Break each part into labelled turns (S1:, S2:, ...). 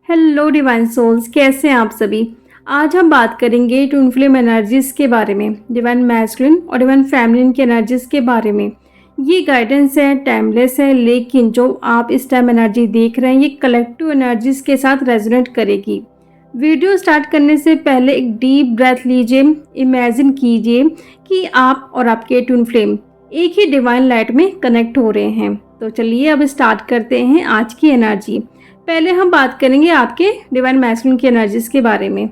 S1: Hello divine souls, कैसे हैं आप सभी। आज हम बात करेंगे ट्विन फ्लेम एनर्जीज़ के बारे में, डिवाइन मैस्कुलिन और डिवाइन फेमिनिन की एनर्जीज़ के बारे में। ये गाइडेंस है, टाइमलेस है, लेकिन जो आप इस टाइम एनर्जी देख रहे हैं ये कलेक्टिव एनर्जीज़ के साथ रेजोनेट करेगी। वीडियो स्टार्ट करने से पहले एक डीप ब्रेथ लीजिए। इमेजिन कीजिए कि आप और आपके ट्विन फ्लेम एक ही डिवाइन लाइट में कनेक्ट हो रहे हैं। तो चलिए अब स्टार्ट करते हैं आज की एनर्जी। पहले हम बात करेंगे आपके डिवाइन मैस्कुलिन की एनर्जीज के बारे में।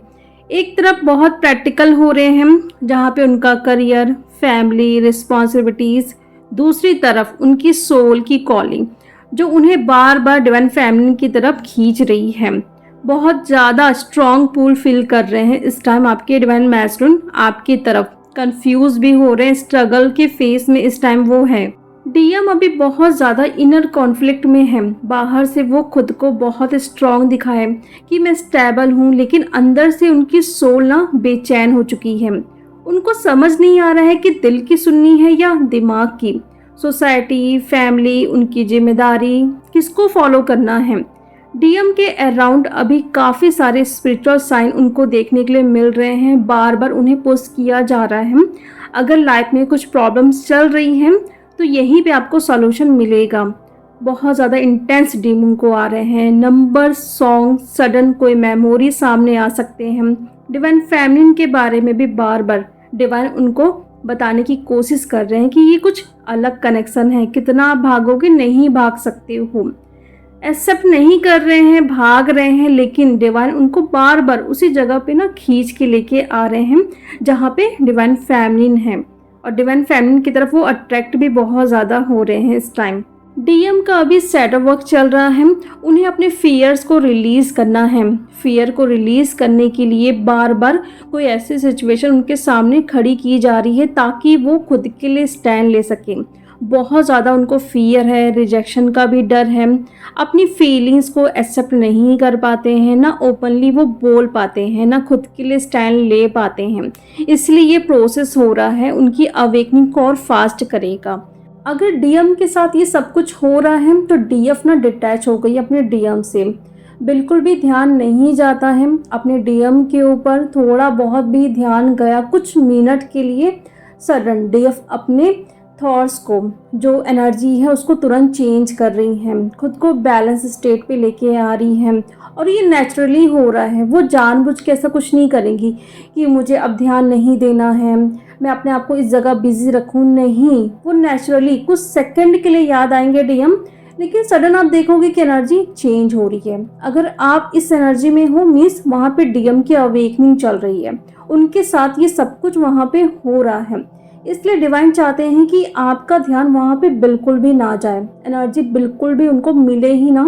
S1: एक तरफ बहुत प्रैक्टिकल हो रहे हैं जहाँ पे उनका करियर, फैमिली, रिस्पॉन्सिबिलिटीज़, दूसरी तरफ उनकी सोल की कॉलिंग जो उन्हें बार बार डिवाइन फेमिनिन की तरफ खींच रही है। बहुत ज़्यादा स्ट्रॉन्ग पुल फील कर रहे हैं इस टाइम आपके डिवाइन मैस्कुलिन आपकी तरफ। कंफ्यूज भी हो रहे हैं, स्ट्रगल के फेस में इस टाइम वो है। डीएम अभी बहुत ज़्यादा इनर कॉन्फ्लिक्ट में है। बाहर से वो खुद को बहुत स्ट्रॉन्ग दिखाए कि मैं स्टेबल हूँ, लेकिन अंदर से उनकी सोल ना बेचैन हो चुकी है। उनको समझ नहीं आ रहा है कि दिल की सुननी है या दिमाग की, सोसाइटी, फैमिली, उनकी जिम्मेदारी किसको फॉलो करना है। डीएम के अराउंड अभी काफ़ी सारे स्पिरिचुअल साइन उनको देखने के लिए मिल रहे हैं। बार बार उन्हें पुश किया जा रहा है। अगर लाइफ में कुछ प्रॉब्लम्स चल रही हैं तो यहीं पे आपको सॉल्यूशन मिलेगा। बहुत ज़्यादा इंटेंस ड्रीम उनको आ रहे हैं। नंबर, सॉन्ग, सडन कोई मेमोरी सामने आ सकते हैं। डिवाइन फेमिनिन के बारे में भी बार बार डिवाइन उनको बताने की कोशिश कर रहे हैं कि ये कुछ अलग कनेक्शन है। कितना आप भागोगे, नहीं भाग सकते हो। एक्सेप्ट नहीं कर रहे हैं, भाग रहे हैं, लेकिन डिवाइन उनको बार बार उसी जगह पे ना खींच के लेके आ रहे हैं जहाँ पे डिवाइन फेमिनिन है। और डिवाइन फेमिनिन की तरफ वो अट्रैक्ट भी बहुत ज़्यादा हो रहे हैं इस टाइम। डीएम का अभी सेटअप वर्क चल रहा है। उन्हें अपने फियर्स को रिलीज़ करना है। फियर को रिलीज़ करने के लिए बार बार कोई ऐसी सिचुएशन उनके सामने खड़ी की जा रही है ताकि वो खुद के लिए स्टैंड ले सकें। बहुत ज़्यादा उनको फियर है, रिजेक्शन का भी डर है। अपनी फीलिंग्स को एक्सेप्ट नहीं कर पाते हैं, ना ओपनली वो बोल पाते हैं, ना खुद के लिए स्टैंड ले पाते हैं। इसलिए ये प्रोसेस हो रहा है, उनकी अवेकनिंग को और फास्ट करेगा। अगर डीएम के साथ ये सब कुछ हो रहा है तो डीएफ ना डिटैच हो गई अपने डीएम से। बिल्कुल भी ध्यान नहीं जाता है अपने डीएम के ऊपर। थोड़ा बहुत भी ध्यान गया कुछ मिनट के लिए, सडन डीएफ अपने थॉट्स को, जो एनर्जी है उसको तुरंत चेंज कर रही हैं, खुद को बैलेंस स्टेट पे लेके आ रही हैं। और ये नेचुरली हो रहा है। वो जानबूझ के ऐसा कुछ नहीं करेंगी कि मुझे अब ध्यान नहीं देना है, मैं अपने आप को इस जगह बिजी रखूँ। नहीं, वो नेचुरली कुछ सेकंड के लिए याद आएंगे डीएम, लेकिन सडन आप देखोगे कि एनर्जी चेंज हो रही है। अगर आप इस एनर्जी में हो मीन्स वहाँ पे डीएम की अवेकनिंग चल रही है। उनके साथ ये सब कुछ वहाँ पे हो रहा है। इसलिए डिवाइन चाहते हैं कि आपका ध्यान वहाँ पे बिल्कुल भी ना जाए, एनर्जी बिल्कुल भी उनको मिले ही ना,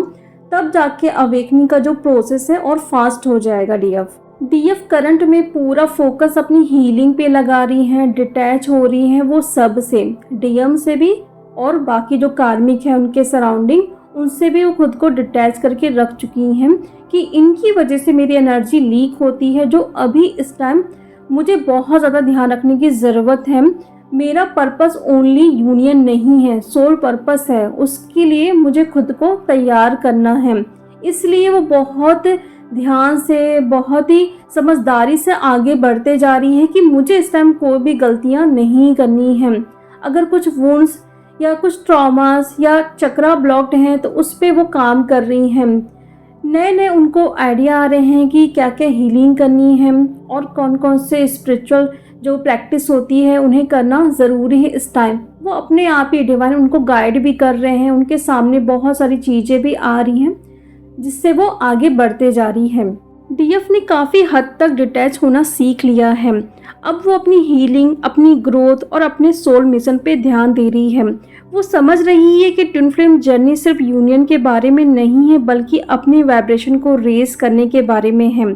S1: तब जाके अवेकनिंग का जो प्रोसेस है और फास्ट हो जाएगा। डीएफ करंट में पूरा फोकस अपनी हीलिंग पे लगा रही हैं, डिटैच हो रही हैं वो सब से, डीएम से भी और बाकी जो कार्मिक है उनके सराउंडिंग, उनसे भी वो खुद को डिटैच करके रख चुकी हैं कि इनकी वजह से मेरी एनर्जी लीक होती है, जो अभी इस टाइम मुझे बहुत ज़्यादा ध्यान रखने की ज़रूरत है। मेरा पर्पस ओनली यूनियन नहीं है, सोल पर्पस है, उसके लिए मुझे खुद को तैयार करना है। इसलिए वो बहुत ध्यान से, बहुत ही समझदारी से आगे बढ़ते जा रही है कि मुझे इस टाइम कोई भी गलतियां नहीं करनी हैं। अगर कुछ वुंड्स या कुछ ट्रॉमास या चक्रा ब्लॉक्ड हैं तो उस पर वो काम कर रही हैं। नए नए उनको आइडिया आ रहे हैं कि क्या क्या हीलिंग करनी है और कौन कौन से स्पिरिचुअल जो प्रैक्टिस होती है उन्हें करना ज़रूरी है इस टाइम। वो अपने आप ही डिवाइन उनको गाइड भी कर रहे हैं। उनके सामने बहुत सारी चीज़ें भी आ रही हैं जिससे वो आगे बढ़ते जा रही हैं। डीएफ ने काफ़ी हद तक डिटैच होना सीख लिया है। अब वो अपनी हीलिंग, अपनी ग्रोथ और अपने सोल मिशन पे ध्यान दे रही है। वो समझ रही है कि ट्विन फ्लेम जर्नी सिर्फ यूनियन के बारे में नहीं है, बल्कि अपनी वाइब्रेशन को रेज करने के बारे में है।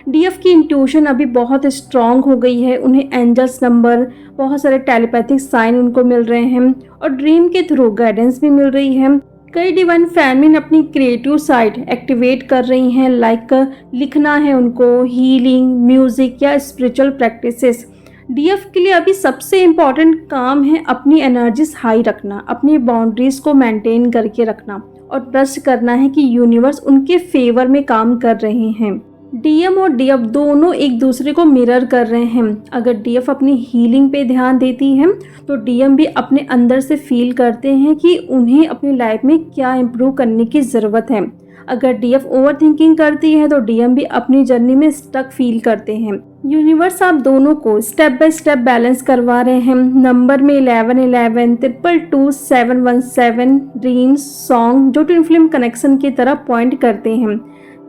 S1: डीएफ की इंट्यूशन अभी बहुत स्ट्रॉन्ग हो गई है। उन्हें एंजल्स नंबर, बहुत सारे टेलीपैथिक साइन उनको मिल रहे हैं और ड्रीम के थ्रू गाइडेंस भी मिल रही है। कई डिवाइन फेमिनिन अपनी क्रिएटिव साइड एक्टिवेट कर रही हैं, लाइक लिखना है उनको, हीलिंग, म्यूजिक या स्पिरिचुअल प्रैक्टिसेस। डीएफ के लिए अभी सबसे इम्पॉर्टेंट काम है अपनी एनर्जीज हाई रखना, अपनी बाउंड्रीज को मेंटेन करके रखना और ट्रस्ट करना है कि यूनिवर्स उनके फेवर में काम कर रहे हैं। डीएम और डीएफ दोनों एक दूसरे को मिरर कर रहे हैं। अगर डीएफ अपनी हीलिंग पे ध्यान देती है तो डीएम भी अपने अंदर से फील करते हैं कि उन्हें अपनी लाइफ में क्या इम्प्रूव करने की ज़रूरत है। अगर डीएफ ओवर थिंकिंग करती है तो डीएम भी अपनी जर्नी में स्टक फील करते हैं। यूनिवर्स आप दोनों को स्टेप बाय स्टेप बैलेंस करवा रहे हैं। नंबर में 11 11 222 717 ड्रीम्स सॉन्ग जो ट्विन फ्लेम कनेक्शन की तरफ पॉइंट करते हैं।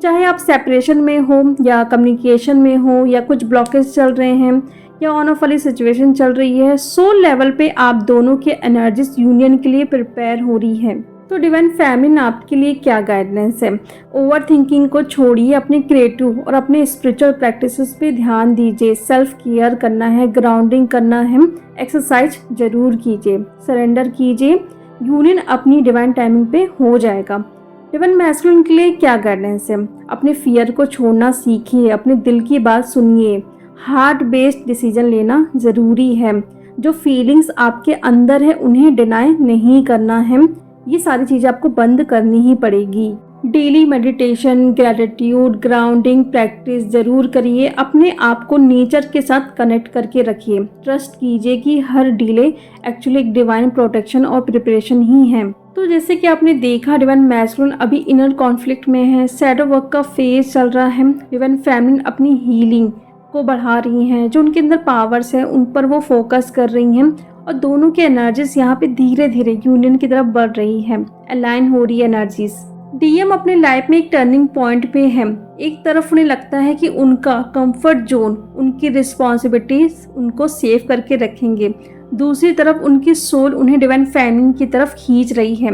S1: चाहे आप सेपरेशन में हो या कम्युनिकेशन में हो या कुछ ब्लॉकेज चल रहे हैं या ऑन ऑफ वाली सिचुएशन चल रही है, सोल लेवल पे आप दोनों के एनर्जीज यूनियन के लिए प्रिपेयर हो रही है। तो डिवाइन फैमिली आपके लिए क्या गाइडेंस है? ओवर थिंकिंग को छोड़िए, अपने क्रिएटिव और अपने स्पिरिचुअल प्रैक्टिसेस पे ध्यान दीजिए। सेल्फ केयर करना है, ग्राउंडिंग करना है, एक्सरसाइज जरूर कीजिए, सरेंडर कीजिए। यूनियन अपनी डिवाइन टाइमिंग पे हो जाएगा। डिवाइन मैस्कुलिन के लिए क्या गाइडेंस है? अपने फियर को छोड़ना सीखिए, अपने दिल की बात सुनिए, हार्ट बेस्ड डिसीजन लेना ज़रूरी है। जो फीलिंग्स आपके अंदर है उन्हें डिनाई नहीं करना है। ये सारी चीज़ें आपको बंद करनी ही पड़ेगी। Daily meditation, gratitude, grounding practice ज़रूर करिए। अपने आप को नेचर के साथ कनेक्ट करके रखिए। ट्रस्ट कीजिए कि हर डिले एक्चुअली एक डिवाइन प्रोटेक्शन और प्रिपरेशन ही है। तो जैसे कि आपने देखा, डिवाइन मैस्कुलिन अभी इनर कॉन्फ्लिक्ट में है, शैडो वर्क का फेज चल रहा है। डिवाइन फेमिनिन अपनी हीलिंग को बढ़ा रही हैं, जो उनके अंदर पावर्स हैं उन पर वो फोकस कर रही हैं और दोनों की एनर्जीज यहाँ पे धीरे धीरे यूनियन की तरफ बढ़ रही है, अलाइन हो रही है एनर्जीज। डीएम अपने लाइफ में एक टर्निंग पॉइंट पे है। एक तरफ उन्हें लगता है कि उनका कंफर्ट जोन, उनकी रिस्पॉन्सिबिलिटीज उनको सेव करके रखेंगे। दूसरी तरफ उनकी सोल उन्हें डिवाइन फेमिनिन की तरफ खींच रही है।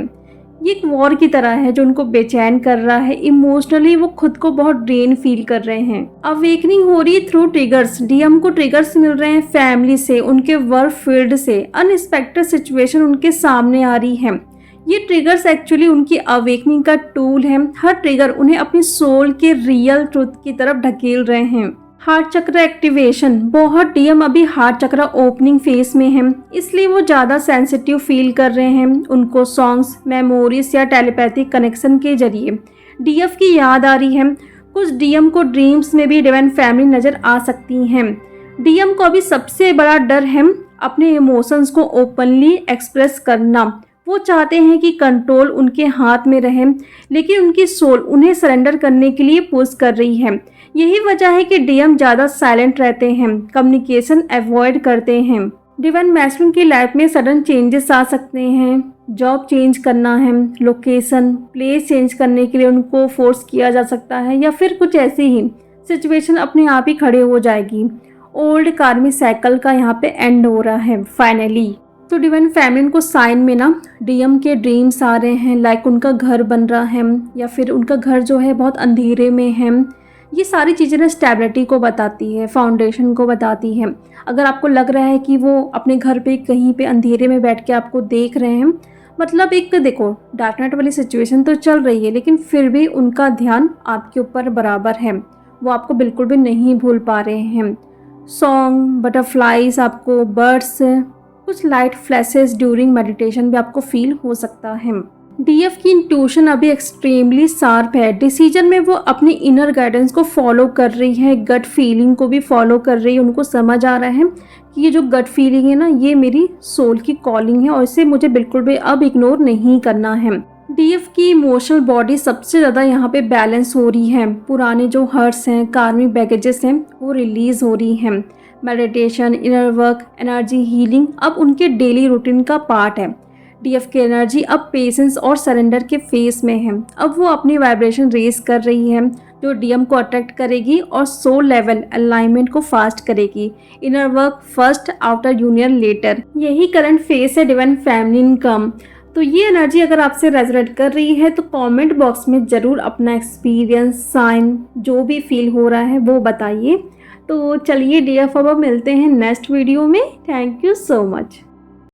S1: ये एक वॉर की तरह है जो उनको बेचैन कर रहा है। इमोशनली वो खुद को बहुत ड्रेन फील कर रहे हैं। अवेकनिंग हो रही है थ्रू ट्रिगर्स। डीएम को ट्रिगर्स मिल रहे हैं फैमिली से, उनके वर्क फील्ड से। अनएक्सपेक्टेड सिचुएशन उनके सामने आ रही है। ये ट्रिगर्स एक्चुअली उनकी अवेकनिंग का टूल है। हर ट्रिगर उन्हें अपनी सोल के रियल ट्रुथ की तरफ ढकेल रहे हैं। हार्ट चक्र एक्टिवेशन, बहुत डीएम अभी हार्ट चक्र ओपनिंग फेज में है, इसलिए वो ज़्यादा सेंसिटिव फील कर रहे हैं। उनको सॉन्ग्स, मेमोरीज या टेलीपैथिक कनेक्शन के जरिए डीएफ की याद आ रही है। कुछ डीएम को ड्रीम्स में भी डिवाइन फैमिली नज़र आ सकती हैं। डीएम को अभी सबसे बड़ा डर है अपने इमोशंस को ओपनली एक्सप्रेस करना। वो चाहते हैं कि कंट्रोल उनके हाथ में रहे, लेकिन उनकी सोल उन्हें सरेंडर करने के लिए पुश कर रही है। यही वजह है कि डीएम ज़्यादा साइलेंट रहते हैं, कम्युनिकेशन अवॉइड करते हैं। डिवाइन मैस्कुलिन की लाइफ में सडन चेंजेस आ सकते हैं। जॉब चेंज करना है, लोकेशन, प्लेस चेंज करने के लिए उनको फोर्स किया जा सकता है, या फिर कुछ ऐसी ही सिचुएशन अपने आप ही खड़े हो जाएगी। ओल्ड कार्मिक साइकिल का यहाँ पे एंड हो रहा है फाइनली। तो डिवाइन फेमिनिन को साइन में ना डीएम के ड्रीम्स आ रहे हैं, लाइक उनका घर बन रहा है या फिर उनका घर जो है बहुत अंधेरे में है। ये सारी चीज़ें ना स्टेबिलिटी को बताती है, फाउंडेशन को बताती है। अगर आपको लग रहा है कि वो अपने घर पे कहीं पे अंधेरे में बैठ के आपको देख रहे हैं, मतलब एक देखो डार्क नाइट वाली सिचुएशन तो चल रही है, लेकिन फिर भी उनका ध्यान आपके ऊपर बराबर है। वो आपको बिल्कुल भी नहीं भूल पा रहे हैं। सॉन्ग, बटरफ्लाइज, आपको बर्ड्स, कुछ लाइट फ्लैशेस ड्यूरिंग मेडिटेशन भी आपको फील हो सकता है। डीएफ की इंट्यूशन अभी एक्सट्रीमली शार्प है। डिसीजन में वो अपनी इनर गाइडेंस को फॉलो कर रही है, गट फीलिंग को भी फॉलो कर रही है। उनको समझ आ रहा है कि ये जो गट फीलिंग है ना, ये मेरी सोल की कॉलिंग है और इसे मुझे बिल्कुल भी अब इग्नोर नहीं करना है। डीएफ की इमोशनल बॉडी सबसे ज़्यादा यहाँ पे बैलेंस हो रही है। पुराने जो हर्ट्स हैं, कार्मिक बैगेजेस हैं, वो रिलीज हो रही हैं। Meditation, inner work, energy healing अब उनके डेली रूटीन का पार्ट है। डीएफ की एनर्जी अब पेशेंस और सरेंडर के फेस में है। अब वो अपनी वाइब्रेशन रेज कर रही है, जो डीएम को अट्रैक्ट करेगी और सोल लेवल अलाइनमेंट को फास्ट करेगी। Inner work first, outer union later. यही करंट फेस है डिवाइन फेमिनिन का। तो ये एनर्जी अगर आपसे रेजोनेट कर रही है तो कमेंट बॉक्स में ज़रूर अपना एक्सपीरियंस, साइन, जो भी फील हो रहा है वो बताइए। तो चलिए डीएफ अब मिलते हैं नेक्स्ट वीडियो में। Thank you so much.